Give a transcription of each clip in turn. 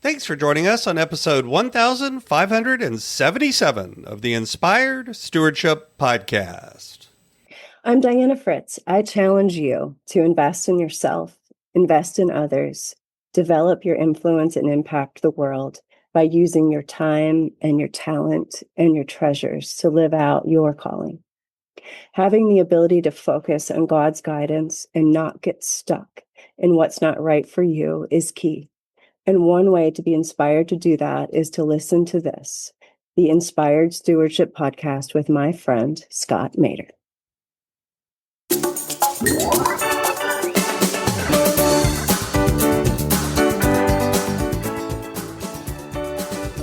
Thanks for joining us on episode 1577 of the Inspired Stewardship Podcast. I'm Diana Fritz. I challenge you to invest in yourself, invest in others, develop your influence and impact the world by using your time and your talent and your treasures to live out your calling. Having the ability to focus on God's guidance and not get stuck in what's not right for you is key. And one way to be inspired to do that is to listen to this, the Inspired Stewardship Podcast with my friend, Scott Mater. If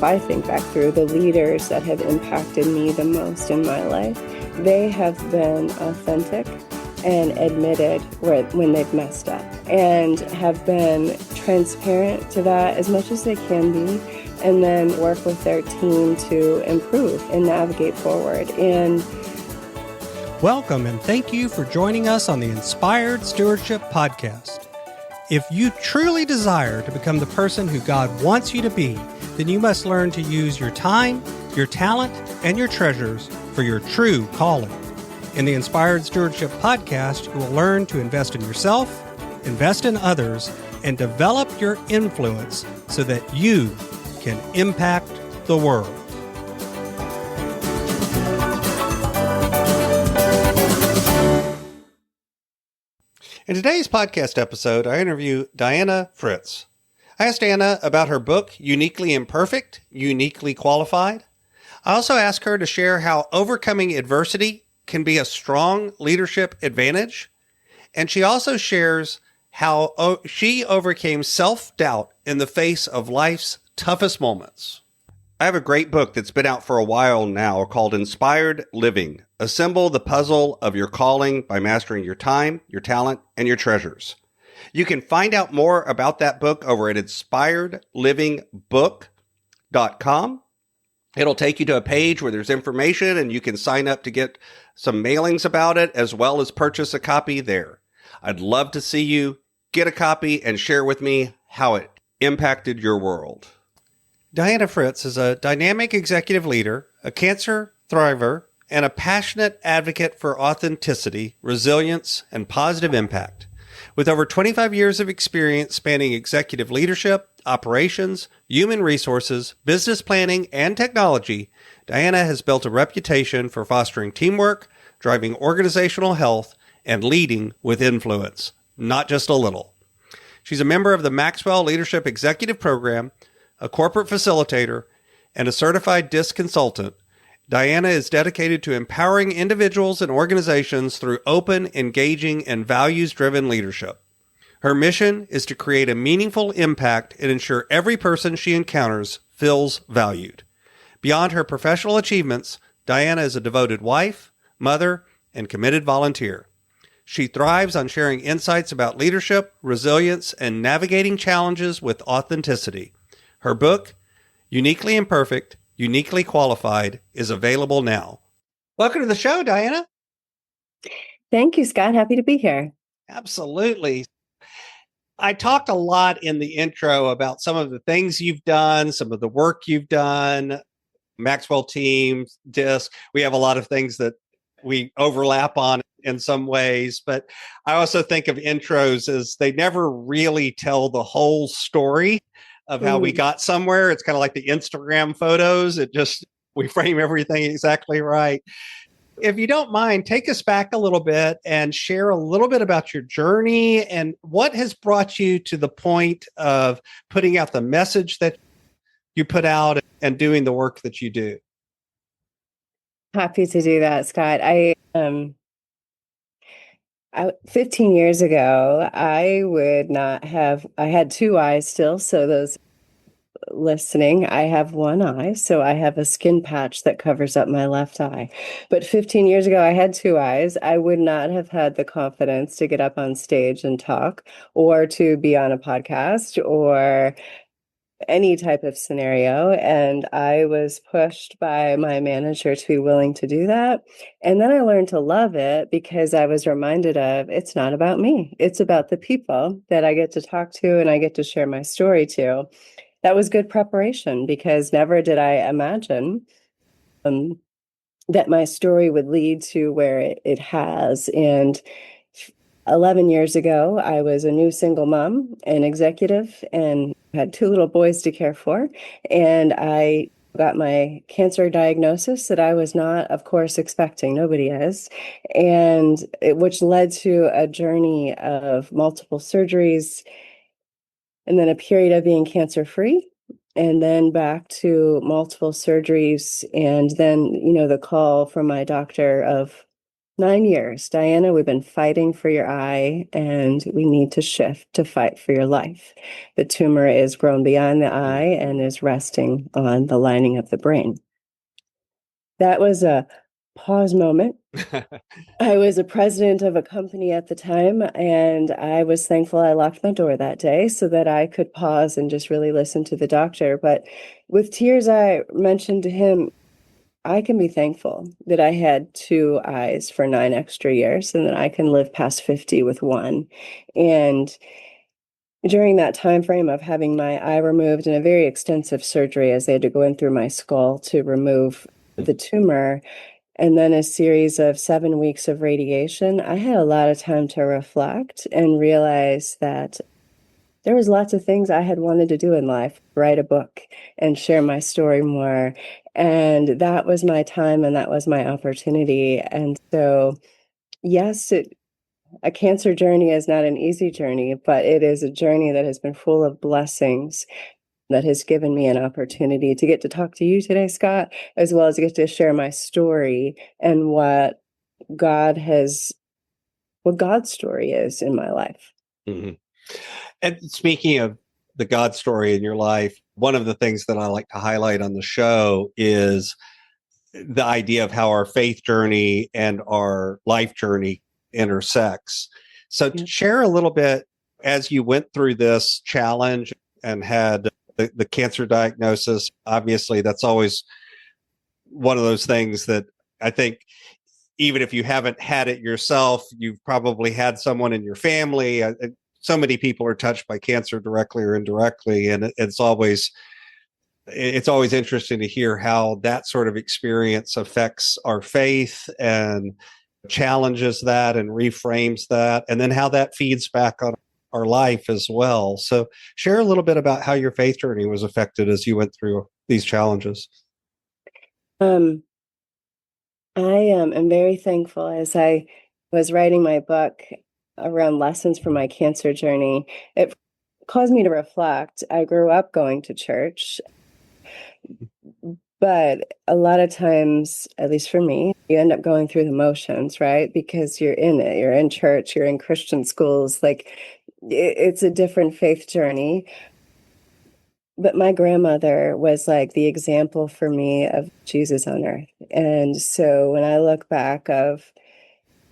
I think back through the leaders that have impacted me the most in my life, they have been authentic and admitted when they've messed up and have been transparent to that as much as they can be, and then work with their team to improve and navigate forward. And welcome and thank you for joining us on the Inspired Stewardship Podcast. If you truly desire to become the person who God wants you to be, then you must learn to use your time, your talent, and your treasures for your true calling. In the Inspired Stewardship Podcast, you will learn to invest in yourself, invest in others, and develop your influence so that you can impact the world. In today's podcast episode, I interview Diana Fritz. I asked Diana about her book, Uniquely Imperfect, Uniquely Qualified. I also asked her to share how overcoming adversity can be a strong leadership advantage. And she also shares how she overcame self-doubt in the face of life's toughest moments. I have a great book that's been out for a while now called Inspired Living. Assemble the puzzle of your calling by mastering your time, your talent, and your treasures. You can find out more about that book over at inspiredlivingbook.com. It'll take you to a page where there's information and you can sign up to get some mailings about it as well as purchase a copy there. I'd love to see you get a copy and share with me how it impacted your world. Diana Fritz is a dynamic executive leader, a cancer thriver, and a passionate advocate for authenticity, resilience, and positive impact. With over 25 years of experience spanning executive leadership, operations, human resources, business planning, and technology, Diana has built a reputation for fostering teamwork, driving organizational health, and leading with influence, not just a little. She's a member of the Maxwell Leadership Executive Program, a corporate facilitator, and a certified DISC consultant. Diana is dedicated to empowering individuals and organizations through open, engaging, and values-driven leadership. Her mission is to create a meaningful impact and ensure every person she encounters feels valued. Beyond her professional achievements, Diana is a devoted wife, mother, and committed volunteer. She thrives on sharing insights about leadership, resilience, and navigating challenges with authenticity. Her book, Uniquely Imperfect, Uniquely Qualified, is available now. Welcome to the show, Diana. thank you, Scott. Happy to be here. Absolutely. I talked a lot in the intro about some of the things you've done, some of the work you've done, Maxwell team, DISC. We have a lot of things that we overlap on in some ways, but I also think of intros as they never really tell the whole story of how we got somewhere. It's kind of like the Instagram photos. We frame everything exactly right. If you don't mind, take us back a little bit and share a little bit about your journey and what has brought you to the point of putting out the message that you put out and doing the work that you do. Happy to do that, Scott. 15 years ago, I had two eyes still. So those listening, I have one eye. So I have a skin patch that covers up my left eye. But 15 years ago, I had two eyes. I would not have had the confidence to get up on stage and talk or to be on a podcast or any type of scenario. And I was pushed by my manager to be willing to do that. And then I learned to love it because I was reminded of it's not about me. It's about the people that I get to talk to and I get to share my story to. that was good preparation because never did I imagine um, that my story would lead to where it has. And 11 years ago, I was a new single mom, an executive, and had two little boys to care for. And I got my cancer diagnosis that I was not, of course, expecting. Nobody is. Which led to a journey of multiple surgeries and then a period of being cancer free. And then back to multiple surgeries. And then, the call from my doctor of 9 years. Diana, we've been fighting for your eye and we need to shift to fight for your life. The tumor is grown beyond the eye and is resting on the lining of the brain. That was a pause moment. I was a president of a company at the time, and I was thankful I locked my door that day so that I could pause and just really listen to the doctor. But with tears, I mentioned to him, I can be thankful that I had two eyes for 9 extra years and that I can live past 50 with one. And during that time frame of having my eye removed and a very extensive surgery as they had to go in through my skull to remove the tumor, and then a series of 7 weeks of radiation, I had a lot of time to reflect and realize that there was lots of things I had wanted to do in life, write a book and share my story more. And that was my time and that was my opportunity. And so, yes, a cancer journey is not an easy journey, but it is a journey that has been full of blessings that has given me an opportunity to get to talk to you today, Scott, as well as get to share my story and God has, what God's story is in my life. Mm-hmm. And speaking of the God story in your life, one of the things that I like to highlight on the show is the idea of how our faith journey and our life journey intersects. So to share a little bit as you went through this challenge and had the cancer diagnosis, obviously that's always one of those things that I think even if you haven't had it yourself, you've probably had someone in your family. So many people are touched by cancer directly or indirectly, and it's always interesting to hear how that sort of experience affects our faith and challenges that and reframes that, and then how that feeds back on our life as well. So share a little bit about how your faith journey was affected as you went through these challenges. I am very thankful as I was writing my book around lessons from my cancer journey. It caused me to reflect. I grew up going to church, but a lot of times, at least for me, you end up going through the motions, right? Because you're in it, you're in church, you're in Christian schools. Like it's a different faith journey. But my grandmother was like the example for me of Jesus on earth. And so when I look back of,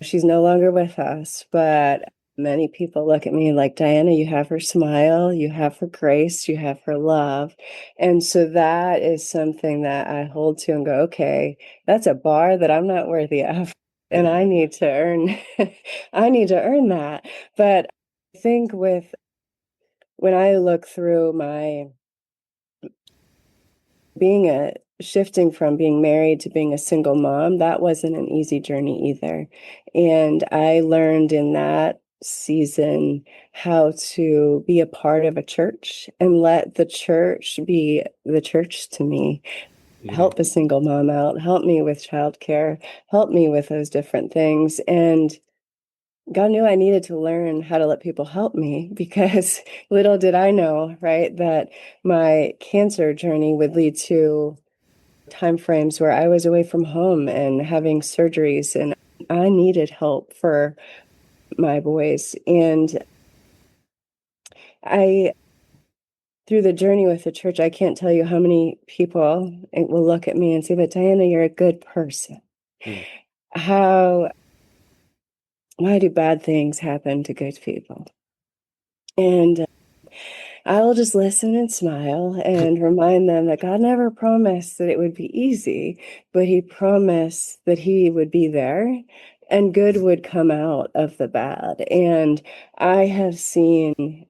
she's no longer with us, but many people look at me like, Diana, you have her smile, you have her grace, you have her love. And so that is something that I hold to and go, okay, that's a bar that I'm not worthy of. And I need to earn, I need to earn that. But I think when I look through my shifting from being married to being a single mom, that wasn't an easy journey either. And I learned in that season how to be a part of a church and let the church be the church to me. Help a single mom out, help me with childcare, help me with those different things. And God knew I needed to learn how to let people help me because little did I know, right, that my cancer journey would lead to time frames where I was away from home and having surgeries, and I needed help for my boys. And through the journey with the church, I can't tell you how many people will look at me and say, but Diana, you're a good person. Why do bad things happen to good people? And I'll just listen and smile and remind them that God never promised that it would be easy, but He promised that He would be there and good would come out of the bad. And I have seen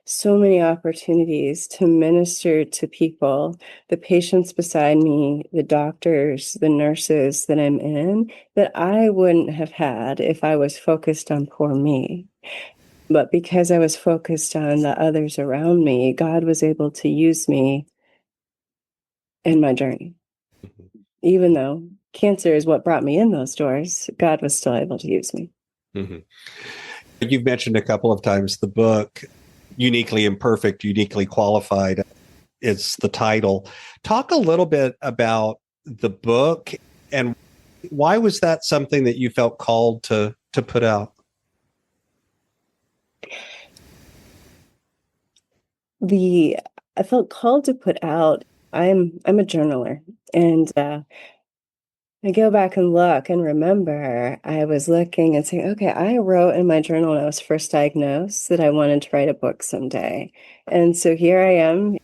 so many opportunities to minister to people, the patients beside me, the doctors, the nurses that I'm in, that I wouldn't have had if I was focused on poor me. But because I was focused on the others around me, God was able to use me in my journey. Even though cancer is what brought me in those doors, God was still able to use me. Mm-hmm. You've mentioned a couple of times the book, Uniquely Imperfect, Uniquely Qualified. It's the title. Talk a little bit about the book and why was that something that you felt called to put out? I felt called to put out. I'm a journaler, and I go back and look and remember I was looking and saying, okay, I wrote in my journal when I was first diagnosed that I wanted to write a book someday. And so here I am,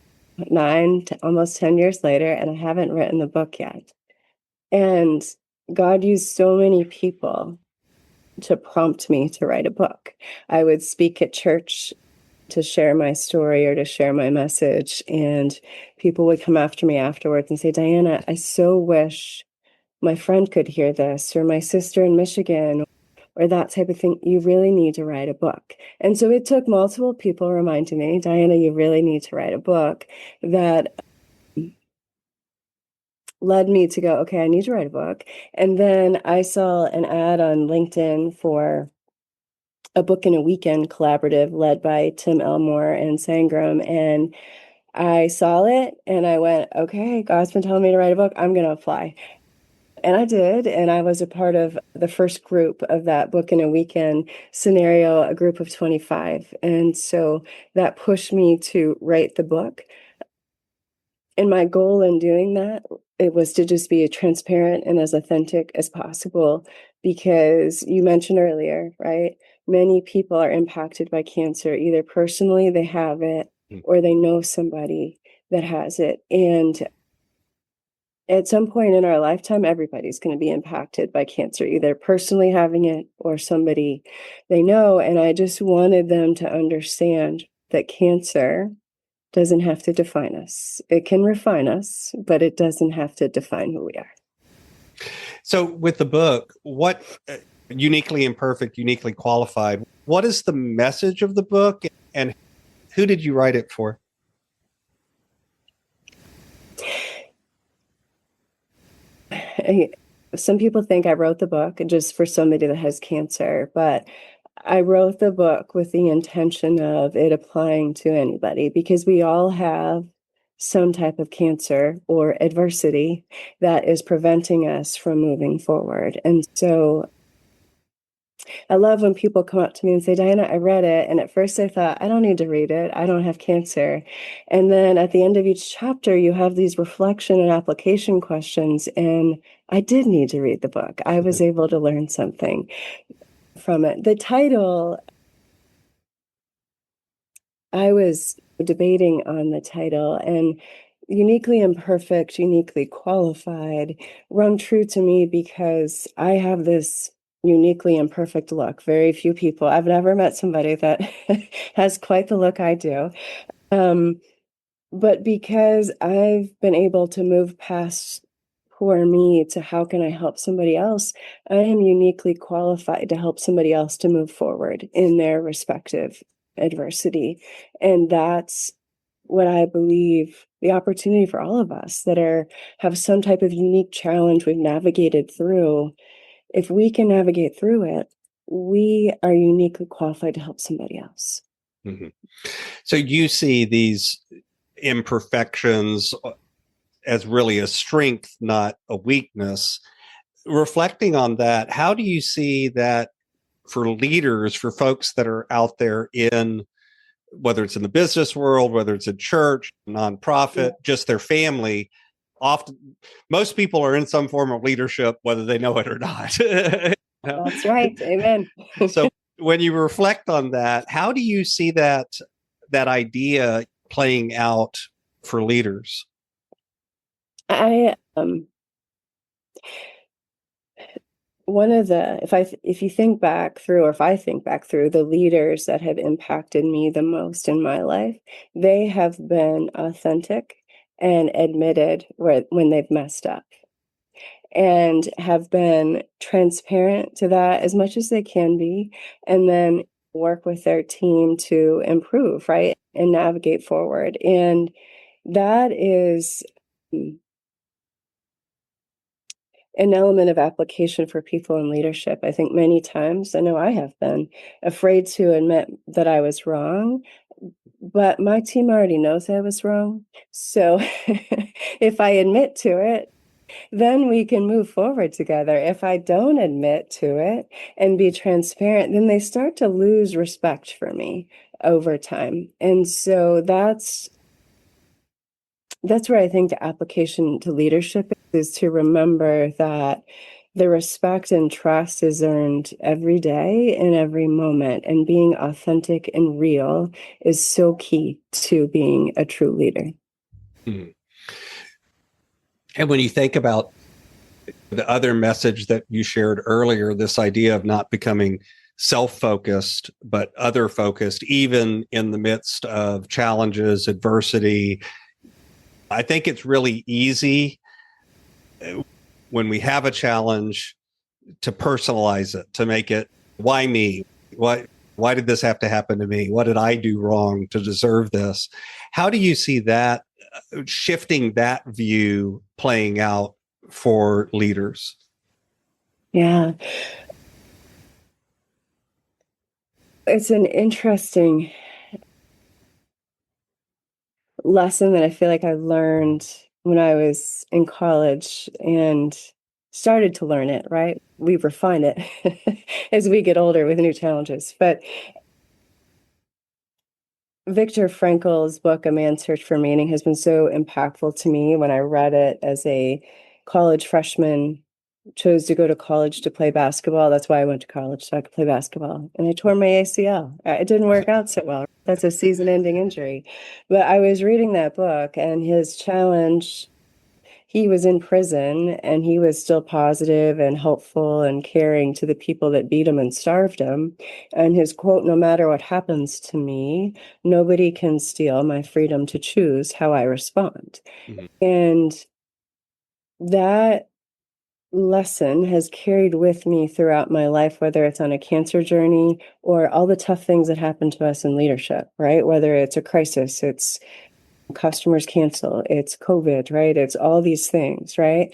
almost 10 years later, and I haven't written the book yet. And God used so many people to prompt me to write a book. I would speak at church to share my story or to share my message, and people would come after me afterwards and say, Diana, I so wish my friend could hear this, or my sister in Michigan, or that type of thing. You really need to write a book. And so it took multiple people reminding me, Diana, you really need to write a book, that led me to go, okay, I need to write a book. And then I saw an ad on LinkedIn for a book in a weekend collaborative led by Tim Elmore and Sangram. And I saw it and I went, okay, God's been telling me to write a book. I'm going to apply. And I did. And I was a part of the first group of that book in a weekend scenario, a group of 25. And so that pushed me to write the book. And my goal in doing that, it was to just be as transparent and as authentic as possible, because you mentioned earlier, right? Many people are impacted by cancer. Either personally they have it or they know somebody that has it. And at some point in our lifetime, everybody's going to be impacted by cancer, either personally having it or somebody they know. And I just wanted them to understand that cancer doesn't have to define us. It can refine us, but it doesn't have to define who we are. So with the book, what Uniquely Imperfect, Uniquely Qualified, what is the message of the book and who did you write it for? Some people think I wrote the book just for somebody that has cancer, but I wrote the book with the intention of it applying to anybody, because we all have some type of cancer or adversity that is preventing us from moving forward. And so I love when people come up to me and say, Diana, I read it. And at first I thought, I don't need to read it. I don't have cancer. And then at the end of each chapter, you have these reflection and application questions. And I did need to read the book. I was able to learn something from it. The title, I was debating on the title, and Uniquely Imperfect, Uniquely Qualified rung true to me because I have this uniquely imperfect look. Very few people, I've never met somebody that has quite the look I do. But because I've been able to move past poor me to how can I help somebody else, I am uniquely qualified to help somebody else to move forward in their respective adversity. And that's what I believe the opportunity for all of us that have some type of unique challenge we've navigated through. If we can navigate through it, we are uniquely qualified to help somebody else. Mm-hmm. So you see these imperfections as really a strength, not a weakness. Reflecting on that, how do you see that for leaders, for folks that are out there in, whether it's in the business world, whether it's a church, nonprofit, just their family? Often, most people are in some form of leadership, whether they know it or not. That's right. Amen. So when you reflect on that, how do you see that idea playing out for leaders? I one of the if you think back through, or if I think back through the leaders that have impacted me the most in my life, they have been authentic and admitted when they've messed up, and have been transparent to that as much as they can be, and then work with their team to improve, right? And navigate forward. And that is an element of application for people in leadership. I think many times, I know I have been afraid to admit that I was wrong, but my team already knows I was wrong. So if I admit to it, then we can move forward together. If I don't admit to it and be transparent, then they start to lose respect for me over time. And so that's where I think the application to leadership is to remember that the respect and trust is earned every day in every moment, and being authentic and real is so key to being a true leader. Hmm. And when you think about the other message that you shared earlier, this idea of not becoming self-focused, but other-focused, even in the midst of challenges, adversity, I think it's really easy when we have a challenge to personalize it, to make it, why me? Why did this have to happen to me? What did I do wrong to deserve this? How do you see that shifting that view playing out for leaders? Yeah. It's an interesting lesson that I feel like I learned when I was in college and started to learn it, right? We refine it as we get older with new challenges. But Viktor Frankl's book, A Man's Search for Meaning, has been so impactful to me. When I read it as a college freshman, chose to go to college to play basketball. That's why I went to college, so I could play basketball. And I tore my ACL. It didn't work out so well. That's a season-ending injury. But I was reading that book, and his challenge, he was in prison, and he was still positive and helpful and caring to the people that beat him and starved him. And his quote, "No matter what happens to me, nobody can steal my freedom to choose how I respond." Mm-hmm. And that lesson has carried with me throughout my life, whether it's on a cancer journey or all the tough things that happen to us in leadership, right? Whether it's a crisis, it's customers cancel, it's COVID, right? It's all these things, right?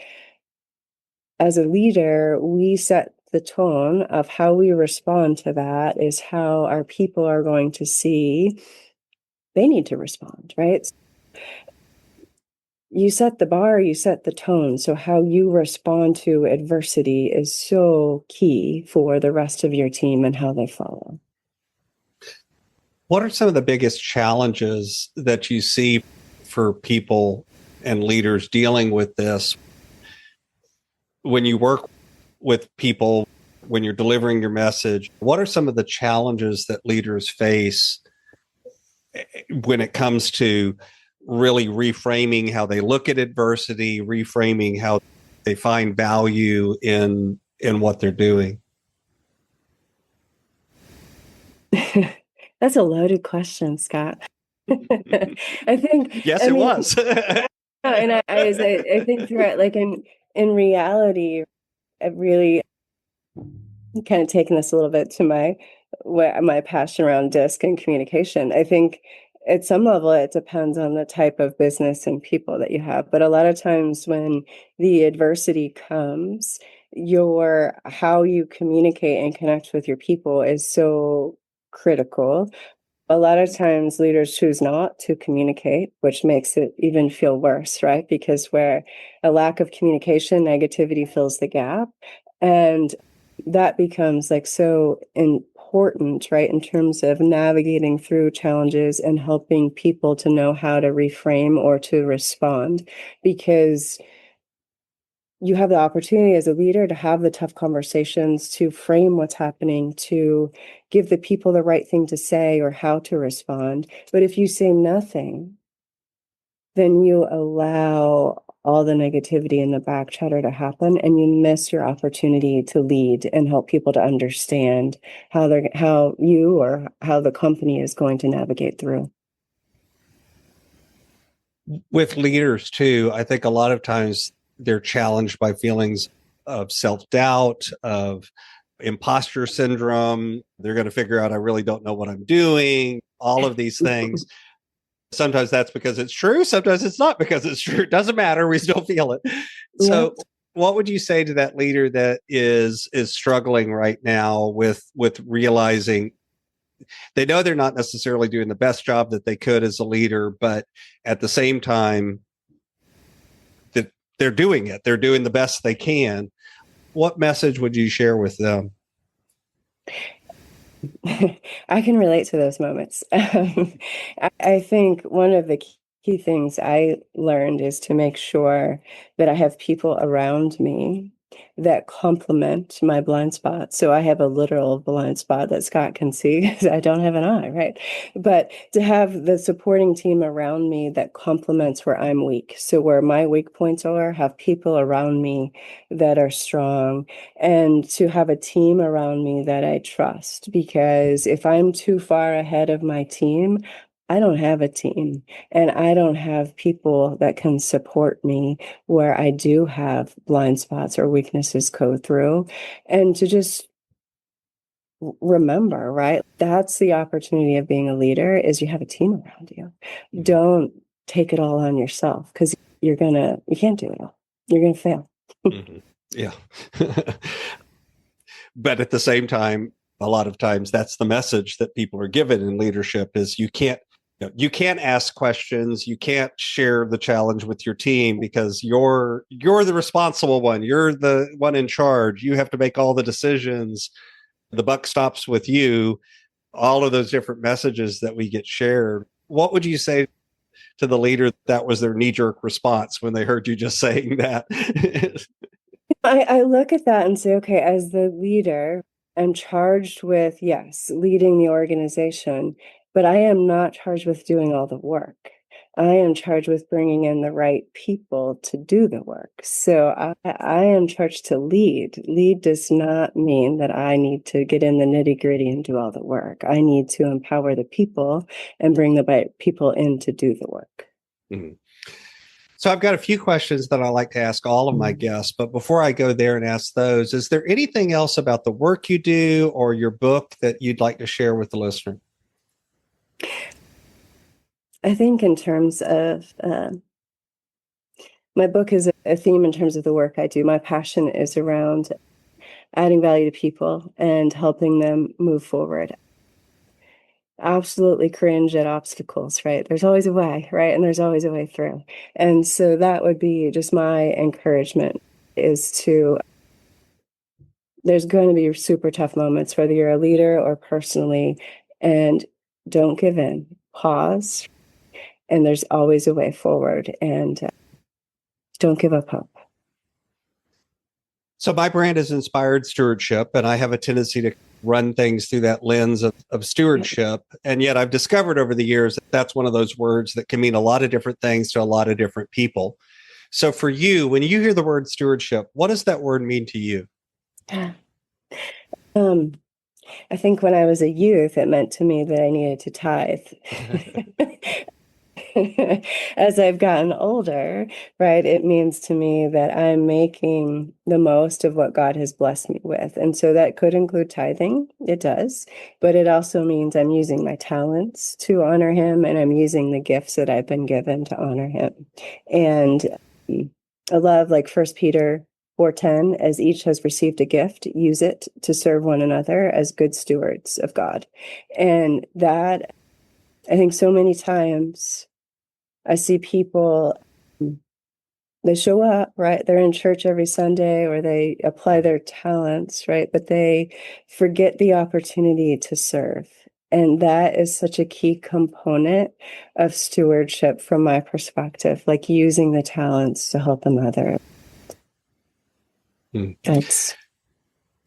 As a leader, we set the tone of how we respond to that is how our people are going to see they need to respond, right? You set the bar, you set the tone. So how you respond to adversity is so key for the rest of your team and how they follow. What are some of the biggest challenges that you see for people and leaders dealing with this when you work with people, when you're delivering your message? What are some of the challenges that leaders face when it comes to really reframing how they look at adversity, reframing how they find value in what they're doing? That's a loaded question, Scott. I think, Yes, I it mean, was. and I think through it, like in reality, I've really kind of taken this a little bit to my passion around disc and communication. I think at some level it depends on the type of business and people that you have, but a lot of times when the adversity comes, your how you communicate and connect with your people is so critical. A lot of times leaders choose not to communicate, which makes it even feel worse, right? Because where a lack of communication, negativity fills the gap. And that becomes like so important, right? In terms of navigating through challenges and helping people to know how to reframe or to respond, because you have the opportunity as a leader to have the tough conversations, to frame what's happening, to give the people the right thing to say or how to respond. But if you say nothing, then you allow all the negativity and the back chatter to happen, and you miss your opportunity to lead and help people to understand how you or how the company is going to navigate through. With leaders too, I think a lot of times they're challenged by feelings of self-doubt, of imposter syndrome. They're going to figure out, I really don't know what I'm doing, all of these things. Sometimes that's because it's true. Sometimes it's not because it's true. It doesn't matter. We still feel it. So what would you say to that leader that is struggling right now with realizing they know they're not necessarily doing the best job that they could as a leader, but at the same time that they're doing it, they're doing the best they can. What message would you share with them? I can relate to those moments. I think one of the key things I learned is to make sure that I have people around me that complement my blind spot. So I have a literal blind spot that Scott can see because I don't have an eye, right? But to have the supporting team around me that complements where I'm weak. So where my weak points are, have people around me that are strong, and to have a team around me that I trust. Because if I'm too far ahead of my team, I don't have a team, and I don't have people that can support me where I do have blind spots or weaknesses go through. And to just remember, right? That's the opportunity of being a leader, is you have a team around you. Don't take it all on yourself, because you can't do it all. You're going to fail. Yeah. But at the same time, a lot of times that's the message that people are given in leadership is you can't ask questions. You can't share the challenge with your team because you're the responsible one. You're the one in charge. You have to make all the decisions. The buck stops with you. All of those different messages that we get shared. What would you say to the leader that was their knee-jerk response when they heard you just saying that? I look at that and say, okay, as the leader, I'm charged with, yes, leading the organization, but I am not charged with doing all the work. I am charged with bringing in the right people to do the work. So I am charged to lead. Lead does not mean that I need to get in the nitty-gritty and do all the work. I need to empower the people and bring the right people in to do the work. Mm-hmm. So I've got a few questions that I like to ask all of my guests, but before I go there and ask those, is there anything else about the work you do or your book that you'd like to share with the listener? I think in terms of my book is a theme in terms of the work I do. My passion is around adding value to people and helping them move forward. Absolutely cringe at obstacles, right? There's always a way, right? And there's always a way through. And so that would be just my encouragement, is there's going to be super tough moments, whether you're a leader or personally, and don't give in. Pause, and there's always a way forward, and don't give up hope. So my brand is Inspired Stewardship, and I have a tendency to run things through that lens of stewardship. And yet I've discovered over the years that that's one of those words that can mean a lot of different things to a lot of different people. So for you, when you hear the word stewardship, what does that word mean to you? I think when I was a youth, it meant to me that I needed to tithe. As I've gotten older, right, it means to me that I'm making the most of what God has blessed me with. And so that could include tithing. It does. But it also means I'm using my talents to honor him, and I'm using the gifts that I've been given to honor him. And I love, like, 1 Peter 4:10, as each has received a gift, use it to serve one another as good stewards of God. And that, I think so many times I see people, they show up, right? They're in church every Sunday, or they apply their talents, right? But they forget the opportunity to serve. And that is such a key component of stewardship from my perspective, like using the talents to help another. That's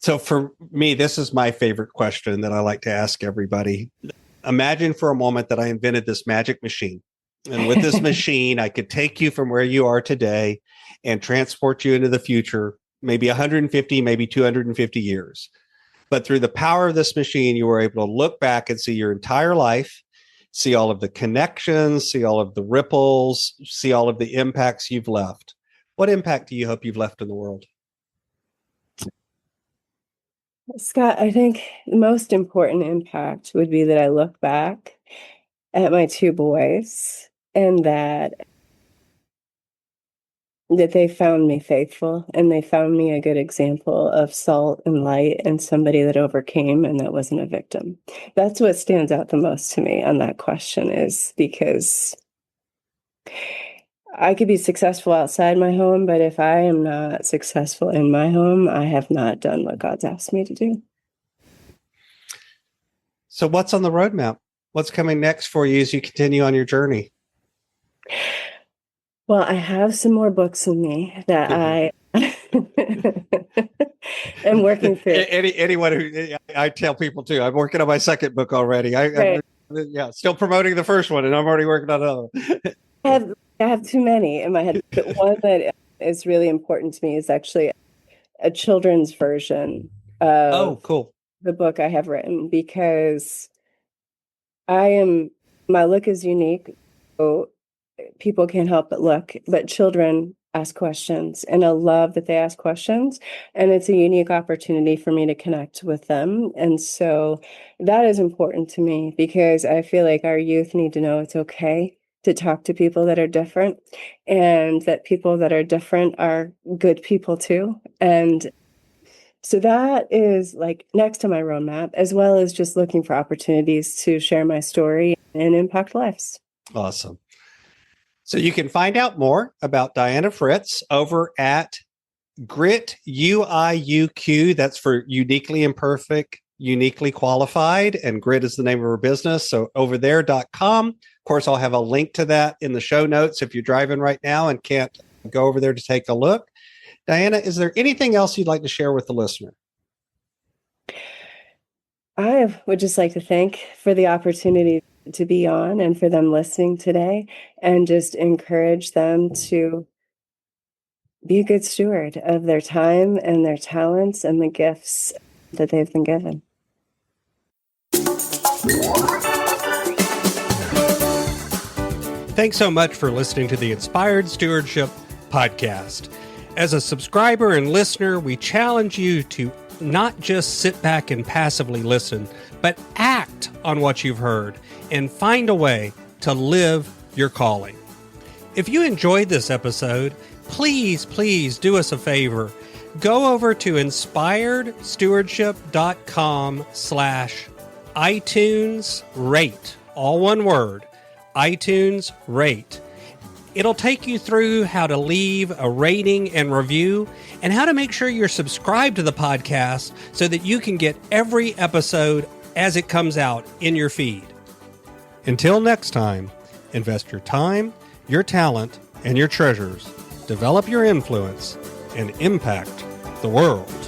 So for me, this is my favorite question that I like to ask everybody. Imagine for a moment that I invented this magic machine, And with this machine, I could take you from where you are today and transport you into the future, maybe 150, maybe 250 years. But through the power of this machine, you were able to look back and see your entire life, see all of the connections, see all of the ripples, see all of the impacts you've left. What impact do you hope you've left in the world? Scott, I think the most important impact would be that I look back at my two boys and that they found me faithful and they found me a good example of salt and light and somebody that overcame and that wasn't a victim. That's what stands out the most to me on that question, is because I could be successful outside my home, but if I am not successful in my home, I have not done what God's asked me to do. So what's on the roadmap? What's coming next for you as you continue on your journey? Well, I have some more books in me that I am working through. Anyone who I tell people too, I'm working on my second book already. Right. I'm still promoting the first one, and I'm already working on another. I have too many in my head. But one that is really important to me is actually a children's version of cool. the book I have written, because my look is unique. So people can't help but look, but children ask questions, and I love that they ask questions, and it's a unique opportunity for me to connect with them. And so that is important to me, because I feel like our youth need to know it's okay to talk to people that are different, and that people that are different are good people too. And so that is like next to my roadmap, as well as just looking for opportunities to share my story and impact lives. Awesome. So you can find out more about Diana Fritz over at Grit, UIUQ. That's for Uniquely Imperfect, Uniquely Qualified. And Grit is the name of her business. So over there.com. Of course, I'll have a link to that in the show notes if you're driving right now and can't go over there to take a look. Diana, is there anything else you'd like to share with the listener? I would just like to thank for the opportunity to be on and for them listening today, and just encourage them to be a good steward of their time and their talents and the gifts that they've been given. Thanks so much for listening to the Inspired Stewardship podcast. As a subscriber and listener, we challenge you to not just sit back and passively listen, but act on what you've heard and find a way to live your calling. If you enjoyed this episode, please do us a favor. Go over to inspiredstewardship.com/iTunes rate, all one word, iTunes rate. It'll take you through how to leave a rating and review, and how to make sure you're subscribed to the podcast so that you can get every episode as it comes out in your feed. Until next time, invest your time, your talent, and your treasures. Develop your influence and impact the world.